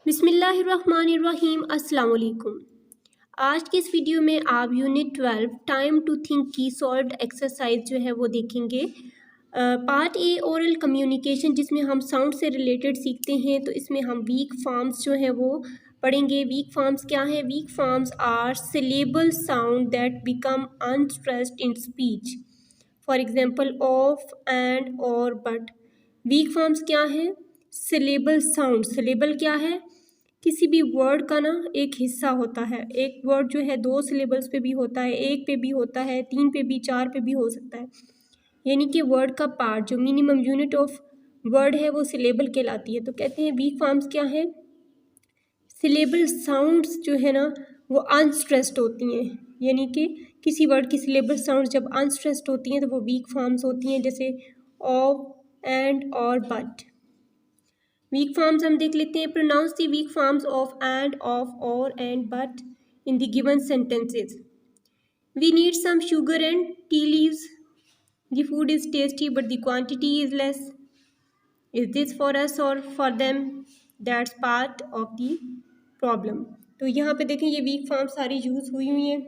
बिस्मिल्लाहिर्रहमानिर्रहीम अस्सलाम वालेकुम। आज की इस वीडियो में आप यूनिट 12 टाइम टू थिंक की सॉल्व्ड एक्सरसाइज जो है वो देखेंगे। पार्ट ए ओरल कम्युनिकेशन, जिसमें हम साउंड से रिलेटेड सीखते हैं। तो इसमें हम वीक फॉर्म्स जो है वो पढ़ेंगे। वीक फॉर्म्स क्या है? Weak forms are syllable sound that become unstressed in speech. For example of, and, और, बट। वीक फॉर्म्स क्या है? Syllable sound. सिलेबल क्या है? किसी भी वर्ड का ना एक हिस्सा होता है। एक वर्ड जो है 2 सिलेबल्स पे भी होता है, 1 पे भी होता है, 3 पे भी, 4 पे भी हो सकता है। यानी कि वर्ड का पार्ट, जो मिनिमम यूनिट ऑफ वर्ड है, वो सिलेबल कहलाती है। तो कहते हैं वीक फॉर्म्स क्या है? सिलेबल साउंड्स जो है ना वो अनस्ट्रेस्ड होती हैं। यानी कि किसी वर्ड की सिलेबल साउंड जब अनस्ट्रेस्ड होती हैं तो वो वीक फॉर्म्स होती हैं, जैसे ऑफ, एंड, और, बट। वीक फॉर्म्स हम देख लेते हैं। Pronounce the weak forms of and, of, or, and, but in the given sentences. We need some sugar and tea leaves. The food is tasty but the quantity is less. Is this for us or for them? That's part of the problem. तो यहाँ पे देखें ये weak form सारी use हुई हुई हैं।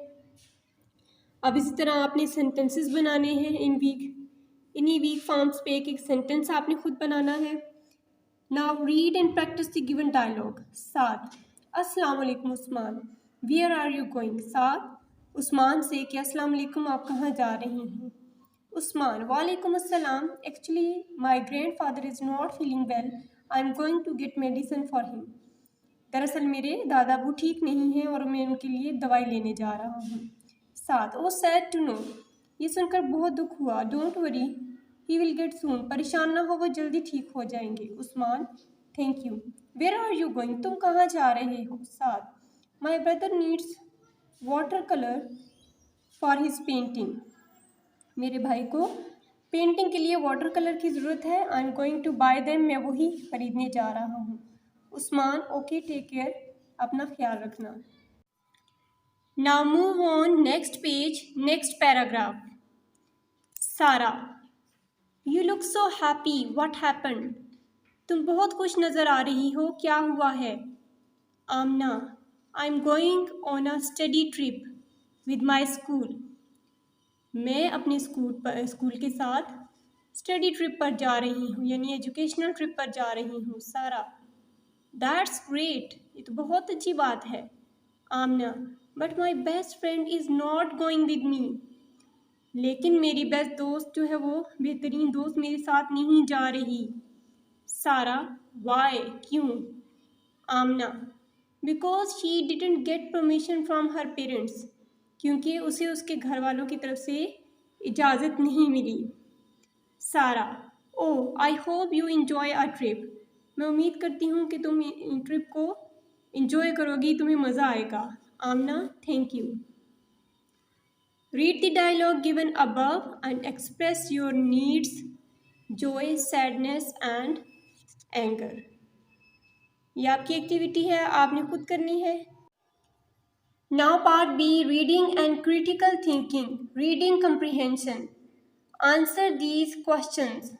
अब इसी तरह आपने सेंटेंसेस बनाने हैं इन्हीं वीक फॉर्म्स पे एक सेंटेंस आपने खुद बनाना है। Now read and practice the given dialogue. साद, अस्सलाम वालेकुम Usman, Where are you going? साद उस्मान से कि अस्सलाम वालेकुम, आप कहाँ जा रही हैं? उस्मान, वालेकुम अस्सलाम, Actually my grandfather is not feeling well. I am going to get medicine for him. दरअसल मेरे दादा अबू ठीक नहीं हैं और मैं उनके लिए दवाई लेने जा रहा हूँ। Saad, oh sad to know, ये सुनकर बहुत दुख हुआ। Don't worry, he will get soon, परेशान ना हो, वो जल्दी ठीक हो जाएंगे। Usman, thank you. Where are you going, तुम कहाँ जा रहे हो? Saad, my brother needs water colour for his painting, मेरे भाई को पेंटिंग के लिए वाटर कलर की ज़रूरत है। I am going to buy them, मैं वही खरीदने जा रहा हूँ। उस्मान, ओके, टेक केयर, अपना ख्याल रखना। Now move on, next page, next paragraph. Sara, you look so happy, what happened, तुम बहुत खुश नज़र आ रही हो, क्या हुआ है? Amna, I am going on a study trip with my school, मैं अपने स्कूल के साथ स्टडी ट्रिप पर जा रही हूँ, यानी एजुकेशनल ट्रिप पर जा रही हूँ। सारा, दैट्स ग्रेट, ये तो बहुत अच्छी बात है। Amna, but my best friend is not going with me, लेकिन मेरी बेस्ट दोस्त जो है वो बेहतरीन दोस्त मेरे साथ नहीं जा रही। सारा, वाई, क्यों? Amna, because she didn't get permission from her parents, क्योंकि उसे उसके घर वालों की तरफ से इजाज़त नहीं मिली। Sara, oh I hope you enjoy a trip, मैं उम्मीद करती हूँ कि तुम ट्रिप को इंजॉय करोगी, तुम्हें मज़ा आएगा। Amna, thank you. Read the dialogue given above and express your needs, joy, sadness and anger। ये आपकी एक्टिविटी है, आपने खुद करनी है। Now part B, reading and critical thinking, reading comprehension। Answer these questions.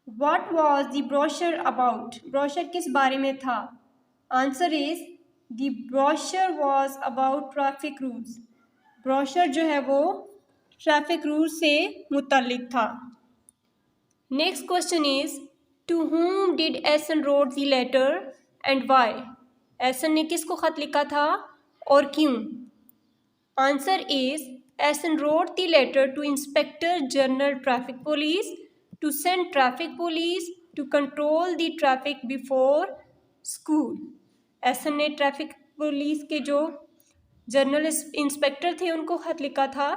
What was the brochure about, brochure किस बारे में था? Answer is the brochure was about traffic rules, brochure जो है वो ट्रैफिक रूल्स से मुतल्लिक था। Next question is, to whom did Ahsan wrote the letter and why? Ahsan ने किसको खत लिखा था और क्यों? Answer is, Ahsan wrote the letter to Inspector General Traffic Police to send traffic police to control the traffic before school। एसन ने traffic police के जो जनरल इंस्पेक्टर थे उनको खत लिखा था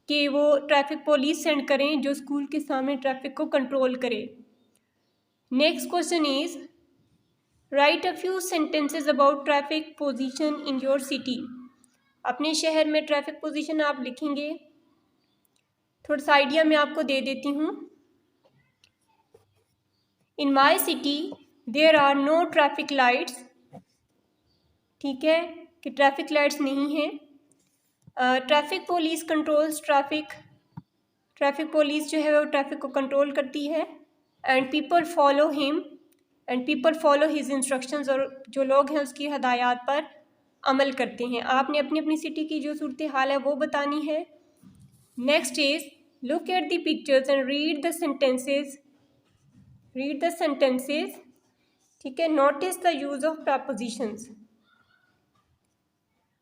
कि वो ट्रैफिक पुलिस सेंड करें जो स्कूल के सामने ट्रैफिक को कंट्रोल करे। Next question is, right a few sentences about traffic position in your city, अपने शहर में ट्रैफिक पोजीशन आप लिखेंगे। थोड़ा सा आइडिया मैं आपको दे देती हूँ। In my city there are no traffic lights, ठीक है कि ट्रैफिक लाइट्स नहीं है। Traffic police controls traffic, traffic police जो है वो ट्रैफिक को कंट्रोल करती है। And people follow him, and people follow his instructions, और जो लोग हैं उसकी हदायत पर अमल करते हैं। आपने अपनी अपनी सिटी की जो सूरत हाल है वो बतानी है। Next is look at the pictures and read the sentences, ठीक है। Notice the use of propositions.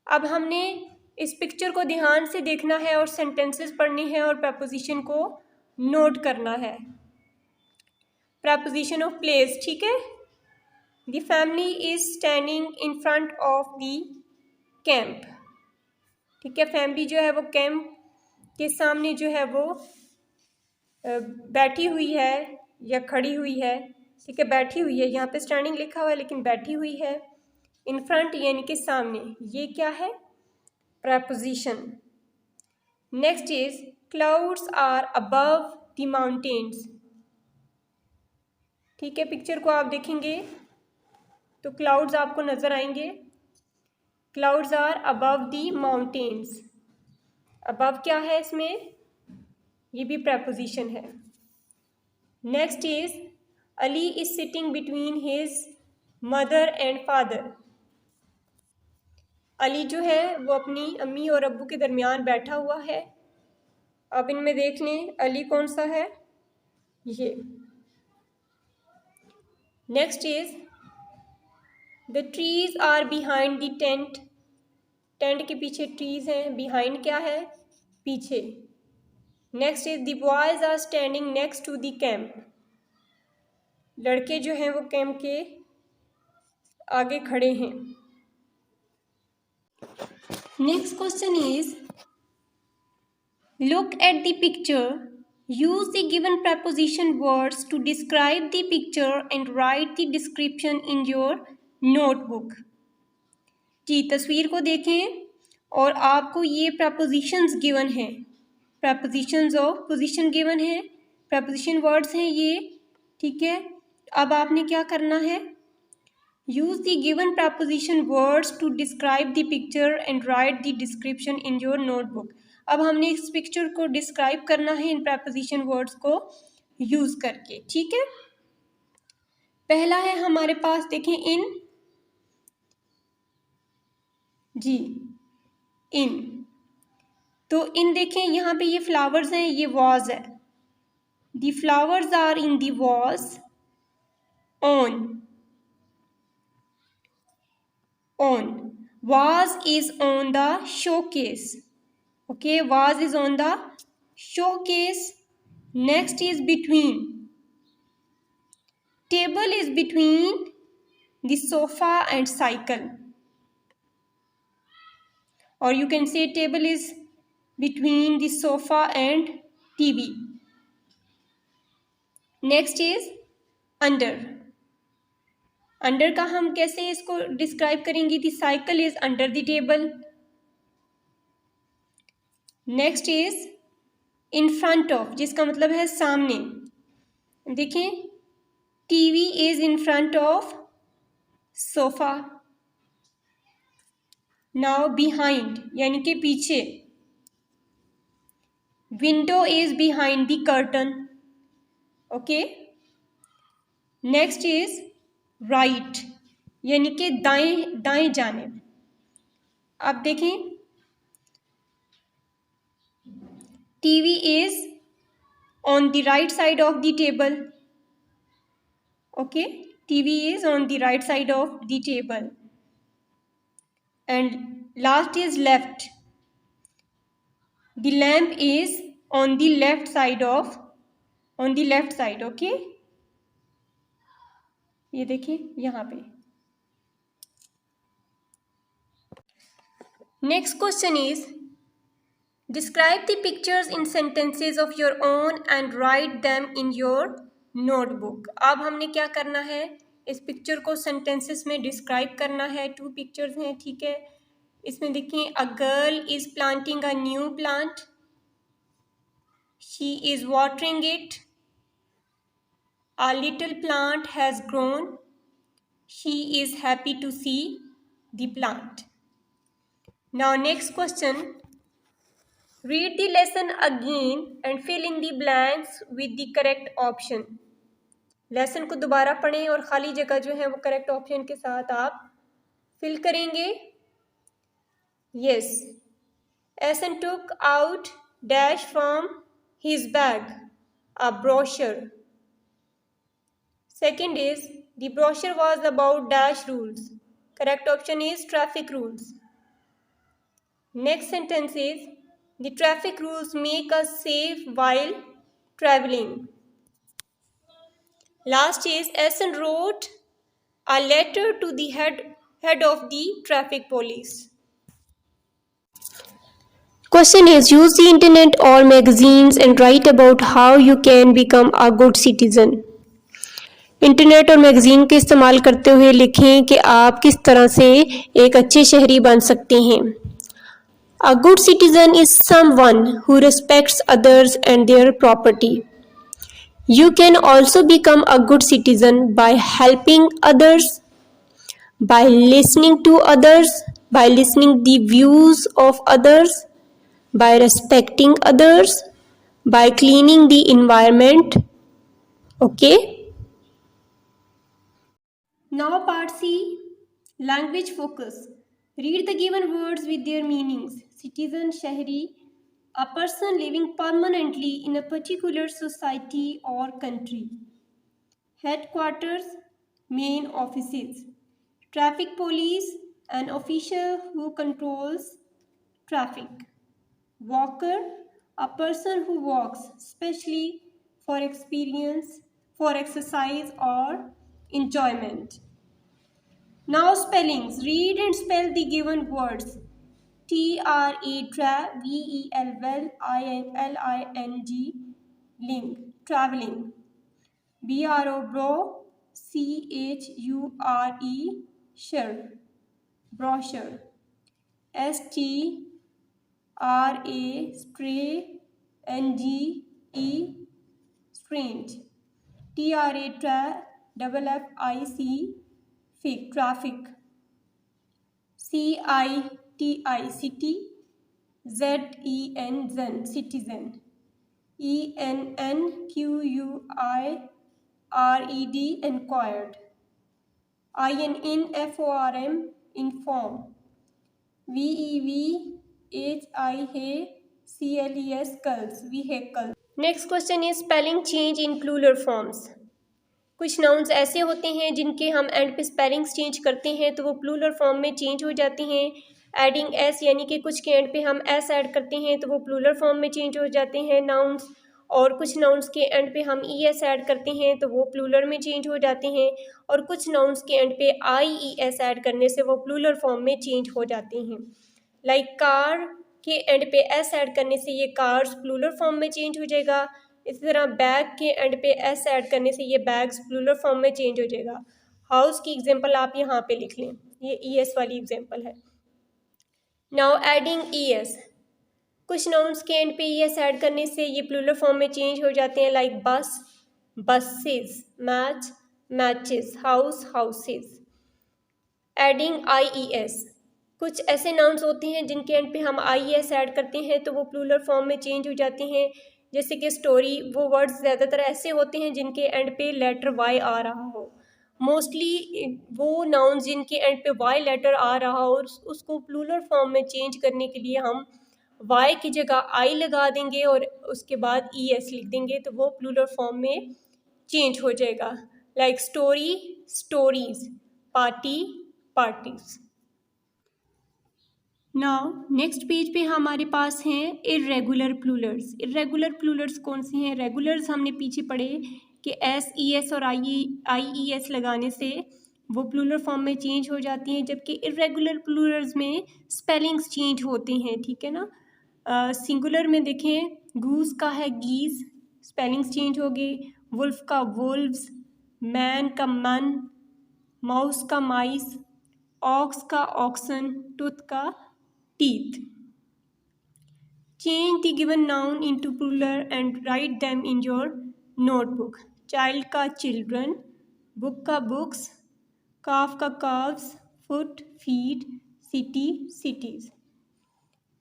अब हमने इस पिक्चर को ध्यान से देखना है और सेंटेंसेस पढ़नी है और प्रपोजिशन को नोट करना है। प्रपोजिशन ऑफ प्लेस, ठीक है। The family is standing in front of the camp, ठीक है। फैमिली जो है वो कैंप के सामने जो है वो बैठी हुई है या खड़ी हुई है, ठीक है। बैठी हुई है, यहाँ पे स्टैंडिंग लिखा हुआ है लेकिन बैठी हुई है। इन फ्रंट यानी कि सामने, ये क्या है, preposition. Next is clouds are above the mountains, ठीक है। पिक्चर को आप देखेंगे तो क्लाउड्स आपको नजर आएंगे। Clouds are above the mountains, above क्या है इसमें, ये भी प्रपोजिशन है। Next is Ali is sitting between his mother and father. Ali जो है वो अपनी अम्मी और अब्बू के दरमियान बैठा हुआ है। अब इनमें देख लें अली कौन सा है, ये। Next is the trees are behind the tent, tent के पीछे ट्रीज हैं, बिहाइंड क्या है, पीछे। Next is the boys are standing next to the camp, लड़के जो हैं वो कैंप के आगे खड़े हैं। Next question is look at the picture, use the given preposition words to describe the picture and write the description in your notebook। जी, तस्वीर को देखें और आपको ये prepositions given हैं, prepositions of position given है, preposition words हैं ये, ठीक है। अब आपने क्या करना है, use the given preposition words to describe the picture and write the description in your notebook। अब हमने इस पिक्चर को डिस्क्राइब करना है इन प्रपोजिशन वर्ड्स को यूज करके, ठीक है। पहला है हमारे पास, देखें इन, जी इन, तो इन देखें यहाँ पे ये फ्लावर्स हैं, ये वॉज है। The flowers are in the vase on, vase is on the showcase, okay, vase is on the showcase. Next is between, table is between the sofa and cycle, or you can say table is between the sofa and TV. Next is under, under का हम कैसे इसको describe करेंगे, the cycle is under the table. Next is in front of, जिसका मतलब है सामने। देखें TV is in front of sofa. Now behind यानी कि पीछे, window is behind the curtain, okay. Next is right यानी कि दाएं, दाएं जानिब। अब देखें TV is on the right side of the table, okay, TV is on the right side of the table. And last is left, the lamp is on the left side of, on the left side, okay, ये देखिए यहाँ पे। Next question is describe the pictures in sentences of your own and write them in your notebook। अब हमने क्या करना है, इस पिक्चर को सेंटेंसेस में डिस्क्राइब करना है। 2 पिक्चर्स हैं, ठीक है। इसमें देखिए a girl is planting a new plant, she is watering it, a little plant has grown, she is happy to see the plant. Now next question, read the lesson again and fill in the blanks with the correct option। Lesson को दोबारा पढ़ें और खाली जगह जो है वो correct option के साथ आप फिल करेंगे। Yes, essence took out dash from his bag a brochure. Second is, the brochure was about dash rules. Correct option is traffic rules. Next sentence is, the traffic rules make us safe while traveling. Last is, Essen wrote a letter to the head of the traffic police. Question is, use the internet or magazines and write about how you can become a good citizen. Internet और magazine के इस्तेमाल करते हुए लिखें कि आप किस तरह से एक अच्छे शहरी बन सकते हैं। A good citizen is someone who respects others and their property. You can also become a good citizen by helping others, by listening to others, by listening the views of others, by respecting others, by cleaning the environment. Okay, now part C, language focus. Read the given words with their meanings. Citizen, shahri, a person living permanently in a particular society or country. Headquarters, main offices. Traffic police, an official who controls traffic. Walker, a person who walks, especially for experience, for exercise or enjoyment. Now spellings. Read and spell the given words. T-R-A, V-E-L-L-I-N-G, ling, traveling. B-R-O, bro, C-H-U-R-E, sure, brochure. S-T-R-A, stray, N-G-E, strange. T-R-A, F-F-I-C, fig, traffic. C-I-T-I, city. Z-E-N, zen, citizen. E-N-N-Q-U-I-R-E-D, enquired. I-N-F-O-R-M, inform. V-E-V-H-I-C-L-E-S, cults, vehicle. Next question is spelling change in plural forms. कुछ nouns ऐसे होते हैं जिनके हम and पे spellings change करते हैं तो वो प्लूरल फॉर्म में चेंज हो जाते हैं। एडिंग एस, यानी कि कुछ के एंड पे हम एस ऐड करते हैं तो वो प्लूरल फॉर्म में चेंज हो जाते हैं नाउन्स, और कुछ नाउन्स के एंड पे हम ई एस ऐड करते हैं तो वो प्लूरल में चेंज हो जाते हैं, और कुछ नाउन्स के एंड पे आई ई एस ऐड करने से वो प्लूरल फॉर्म में चेंज हो जाते हैं। लाइक कार के एंड पे एस ऐड करने से ये कार्स प्लूरल फॉर्म में चेंज हो जाएगा। इसी तरह बैग के एंड पे एस ऐड करने से ये बैग्स प्लूरल फॉर्म में चेंज हो जाएगा। हाउस की एग्जांपल आप यहाँ पे लिख लें, ये ई एस वाली एग्जांपल है। नाउ एडिंग ई एस, कुछ नाउन्स के एंड पे ई एस ऐड करने से ये प्लूरल फॉर्म में चेंज हो जाते हैं। लाइक बस, buses, match, matches, house, houses. Adding आई ई एस, कुछ ऐसे नाउन्स होते हैं जिनके एंड पे हम आई ई एस ऐड करते हैं तो वो प्लूरल फॉर्म में चेंज हो जाते हैं। जैसे कि स्टोरी, वो वर्ड्स ज़्यादातर ऐसे होते हैं जिनके एंड पे लेटर वाई आ रहा हो। मोस्टली वो नाउन्स जिनके एंड पे वाई लेटर आ रहा हो उसको प्लूरल फॉर्म में चेंज करने के लिए हम वाई की जगह आई लगा देंगे और उसके बाद ई एस लिख देंगे तो वो प्लूरल फॉर्म में चेंज हो जाएगा। Like story, stories, party, parties. Now next page पे हमारे पास हैं इर्रेगुलर प्लूरल्स। इर्रेगुलर प्लूरल्स कौन से हैं? रेगुलर्स हमने पीछे पढ़े कि एस ई एस और आई ई एस लगाने से वो प्लूरल फॉर्म में चेंज हो जाती हैं, जबकि इर्रेगुलर प्लूरल्स में स्पेलिंग्स चेंज होते हैं, ठीक है ना। सिंगुलर में देखें, गूस का है गीज, स्पेलिंग्स चेंज हो गई। वुल्फ का वुल्व्स, मैन का मन, माउस का माइस, ऑक्स का ऑक्सन, टूथ का teeth. Change the given noun into plural and write them in your notebook. Child का children, book का books, calf का calves, foot, feet, city, cities.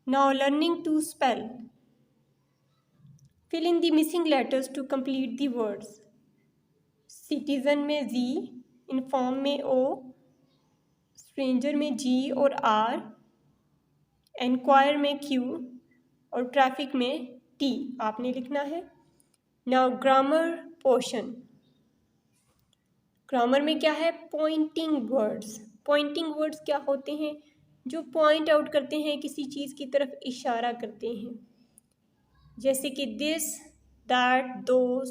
Now learning to spell. Fill in the missing letters to complete the words. Citizen में जी, inform में ओ, stranger में जी और are, inquire में Q और traffic में टी आपने लिखना है। Now grammar portion. ग्रामर में क्या है? Pointing words. पॉइंटिंग वर्ड्स क्या होते हैं? जो पॉइंट आउट करते हैं, किसी चीज़ की तरफ इशारा करते हैं, जैसे कि this, that, those,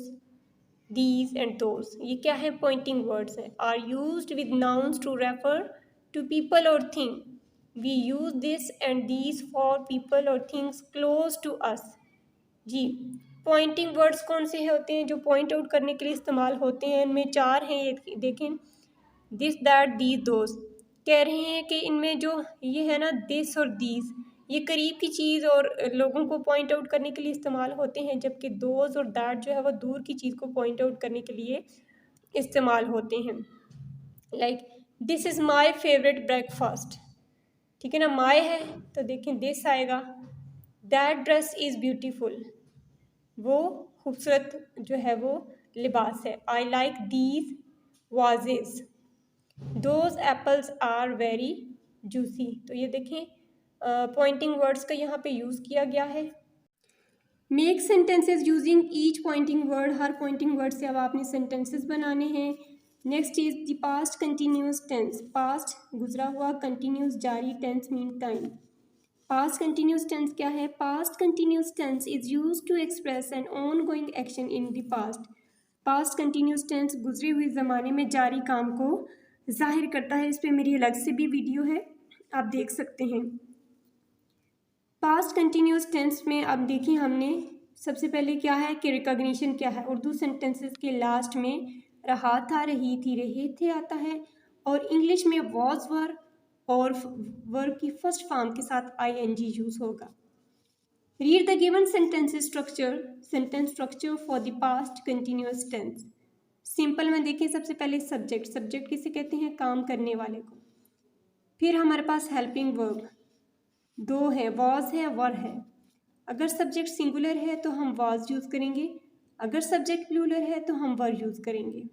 these and those. ये क्या है? पॉइंटिंग वर्ड्स हैं। Are used with nouns to refer to people or thing. We use this and these for people or things close to us. जी, पॉइंटिंग वर्ड्स कौन से होते हैं जो पॉइंट आउट करने के लिए इस्तेमाल होते हैं? इनमें 4 हैं, ये देखें, दिस, दैट, दीज, दोज। कह रहे हैं कि इनमें जो ये है ना, दिस और दीज, ये करीब की चीज़ और लोगों को पॉइंट आउट करने के लिए इस्तेमाल होते हैं, जबकि दोज और दैट जो है वो दूर की चीज़ को पॉइंट आउट करने के लिए इस्तेमाल होते हैं। Like this is my favourite breakfast. ठीक है ना, माई है तो देखें दिस आएगा। दैट ड्रेस इज़ ब्यूटीफुल, वो खूबसूरत जो है वो लिबास है। I like these vases, those apples are very juicy. तो ये देखें पॉइंटिंग वर्ड्स का यहाँ पे यूज़ किया गया है। Make sentences using each pointing word. हर पॉइंटिंग वर्ड से अब आपने सेंटेंसेस बनाने हैं। Next is the past continuous tense. Past गुजरा हुआ, कंटिन्यूस जारी, tense mean time. Past continuous tense क्या है? Past continuous tense is used to express an ongoing action in the past. Past continuous tense गुजरे हुए ज़माने में जारी काम को जाहिर करता है। इस पर मेरी अलग से भी वीडियो है, आप देख सकते हैं। पास्ट कंटिन्यूस टेंस में अब देखिए हमने सबसे पहले क्या है कि रिकॉग्निशन क्या है। उर्दू सेंटेंसेस के लास्ट में रहा था, रही थी, रहे थे आता है, और इंग्लिश में वॉज वर और वर्ब की फर्स्ट फॉर्म के साथ आईएनजी यूज होगा। Read the given sentence structure for the past continuous tense. Simple में देखें, सबसे पहले सब्जेक्ट। सब्जेक्ट किसे कहते हैं? काम करने वाले को। फिर हमारे पास हेल्पिंग वर्ब 2 है, वॉज है, वर है। अगर सब्जेक्ट सिंगुलर है तो हम वॉज यूज़ करेंगे, अगर सब्जेक्ट प्लूरल है तो हम वर यूज़ करेंगे।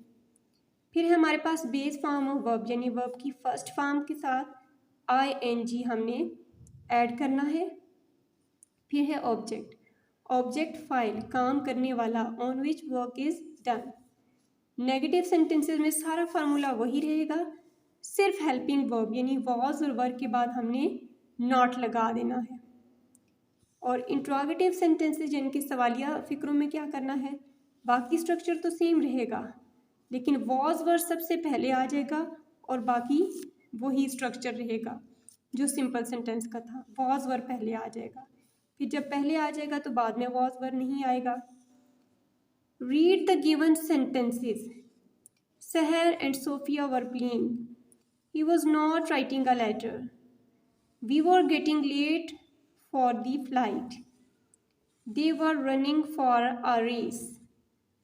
फिर है हमारे पास बेस फॉर्म ऑफ वर्ब, यानी वर्ब की फर्स्ट फॉर्म के साथ आईएनजी हमने ऐड करना है। फिर है ऑब्जेक्ट। ऑब्जेक्ट फाइल, काम करने वाला, on which work is done. Negative sentences में सारा फार्मूला वही रहेगा, सिर्फ हेल्पिंग वर्ब यानी वॉज और वर के बाद हमने नॉट लगा देना है। और इंट्रोगेटिव सेंटेंसेस जिनके सवालिया फिक्रों में क्या करना है? बाकी स्ट्रक्चर तो सेम रहेगा, लेकिन वॉज वर सबसे पहले आ जाएगा और बाकी वही स्ट्रक्चर रहेगा जो सिंपल सेंटेंस का था। वॉज वर पहले आ जाएगा, फिर जब पहले आ जाएगा तो बाद में वॉज वर नहीं आएगा। Read the given sentences. Seher and Sophia were playing. He was not writing a letter. We were getting late for the flight. They were running for a race.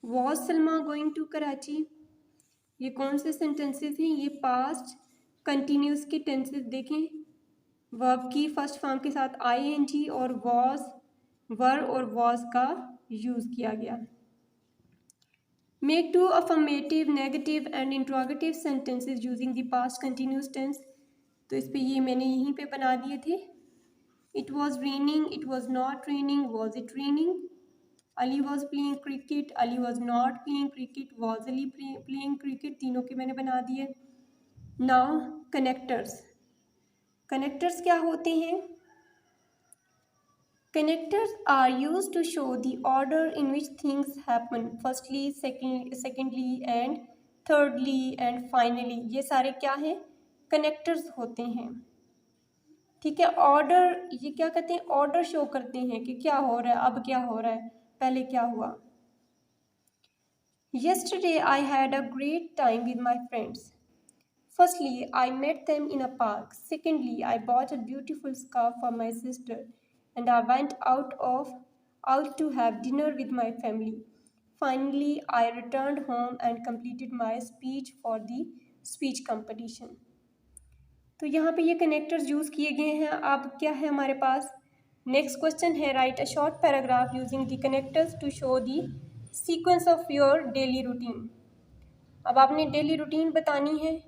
Was Salma going to Karachi? ये कौन से sentences हैं? ये past continuous के tenses देखें। Verb की first form के साथ आईएनजी और वॉज, वर और वॉज का यूज़ किया गया। Make 2 affirmative, negative and interrogative sentences using the past continuous tense। तो इस पे ये मैंने यहीं पे बना दिए थे। It was raining, it was not raining, was it raining? Ali was playing cricket, Ali was not playing cricket, was Ali playing cricket? तीनों के मैंने बना दिए। Now connectors। connectors क्या होते हैं? Connectors are used to show the order in which things happen, firstly, secondly and thirdly and finally। ये सारे क्या हैं? कनेक्टर्स होते हैं। ठीक है, ऑर्डर ये क्या कहते हैं? ऑर्डर शो करते हैं कि क्या हो रहा है, अब क्या हो रहा है, पहले क्या हुआ। Yesterday I had a great time with my friends. Firstly, I met them in a park. Secondly, I bought a beautiful scarf for my sister and I went out to have dinner with my family. Finally, I returned home and completed my speech for the speech competition। तो यहाँ पे ये connectors use किए गए हैं। अब क्या है हमारे पास? नेक्स्ट क्वेश्चन है, write a short paragraph using the connectors to show the sequence of your daily routine. अब आपने डेली रूटीन बतानी है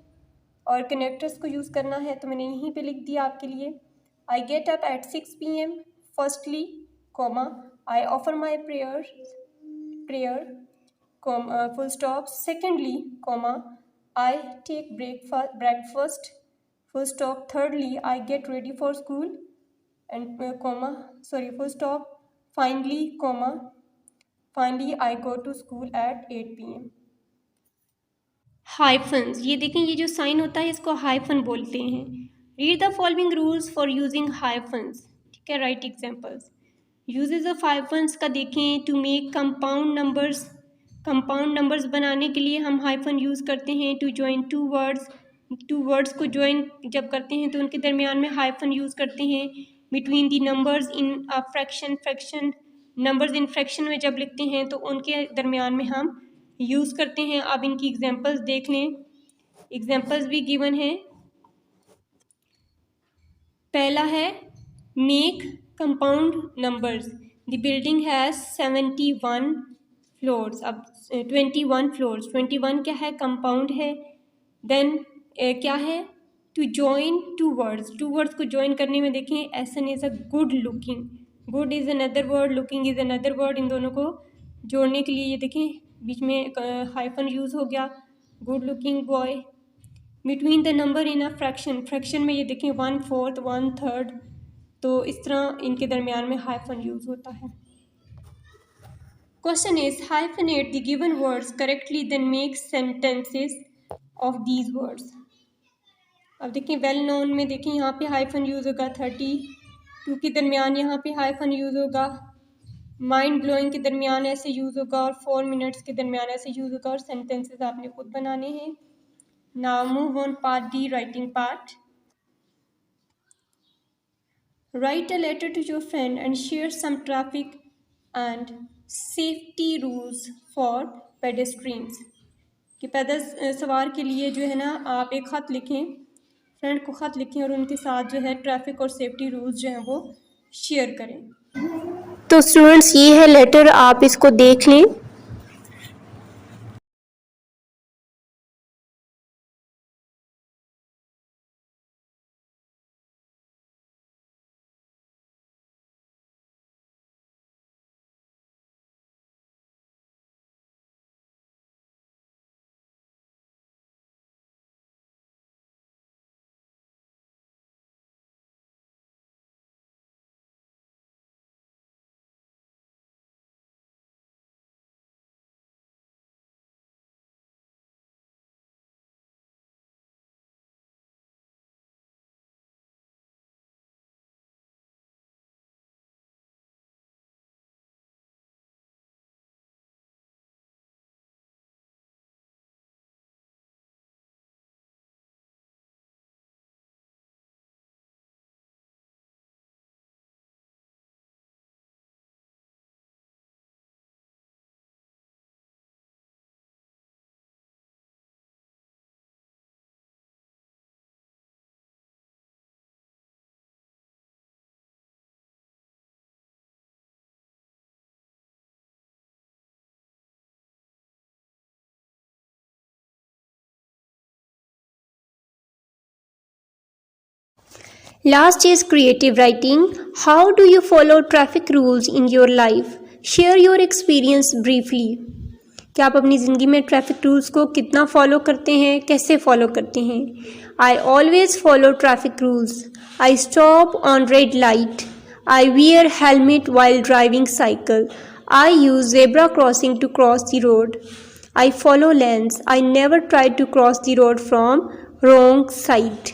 और कनेक्टर्स को यूज़ करना है, तो मैंने यहीं पे लिख दिया आपके लिए। I get up at 6 PM firstly, comma I offer my prayer full stop, secondly, comma I take breakfast full stop, thirdly I get ready for school and full stop, finally I go to school at 8 PM। Hyphens, ये देखें, ये जो sign होता है इसको hyphen बोलते हैं। Read the following rules for using hyphens, ठीक है, write examples. Usages of hyphens का देखें, टू मेक कंपाउंड नंबर्स बनाने के लिए हम हाइफन यूज़ करते हैं। टू ज्वाइन टू वर्ड्स को ज्वाइन जब करते हैं तो उनके दरमियान में हाइफन यूज़ करते हैं। Between the numbers in a fraction numbers in fraction में जब लिखते हैं तो उनके दरमियान में हम यूज़ करते हैं। अब इनकी एग्जांपल्स देख लें, एग्जांपल्स भी गिवन है। पहला है make compound numbers, the building has 71 floors. अब 21 फ्लोर्स, 21 क्या है, कंपाउंड है। देन क्या है, टू जॉइन टू वर्ड्स को ज्वाइन करने में देखें, as in is a good looking, good is another word, looking is another word. इन दोनों को जोड़ने के लिए ये देखें बीच में हाइफन यूज़ हो गया, good looking boy. Between the number in a fraction में ये देखें 1/4 1/3, तो इस तरह इनके दरमियान में हाइफन यूज़ होता है। Question is hyphenate the given words correctly then make sentences of these words. अब देखिए वेल नोन में देखें यहाँ पे हाइफन यूज़ होगा, 32 के दरमियान यहाँ पे हाइफन यूज़ होगा, माइंड ब्लोइंग के दरमियान ऐसे यूज़ होगा और 4 मिनट्स के दरमियान ऐसे यूज़ होगा। और सेंटेंसेस आपने खुद बनाने हैं। Now move on part D, writing part. Write a letter to your friend and share some traffic and safety rules for pedestrians. कि पैदल सवार के लिए जो है ना आप एक ख़त लिखें, फ्रेंड को ख़त लिखें और उनके साथ जो है ट्रैफिक और सेफ्टी रूल्स जो हैं वो शेयर करें। तो स्टूडेंट्स ये है लेटर, आप इसको देख लें। Last is creative writing. How do you follow traffic rules in your life? Share your experience briefly. क्या आप अपनी ज़िंदगी में ट्रैफिक रूल्स को कितना फॉलो करते हैं, कैसे फॉलो करते हैं? I always follow traffic rules. I stop on red light. I wear helmet while driving cycle. I use zebra crossing to cross the road. I follow lanes. I never try to cross the road from wrong side.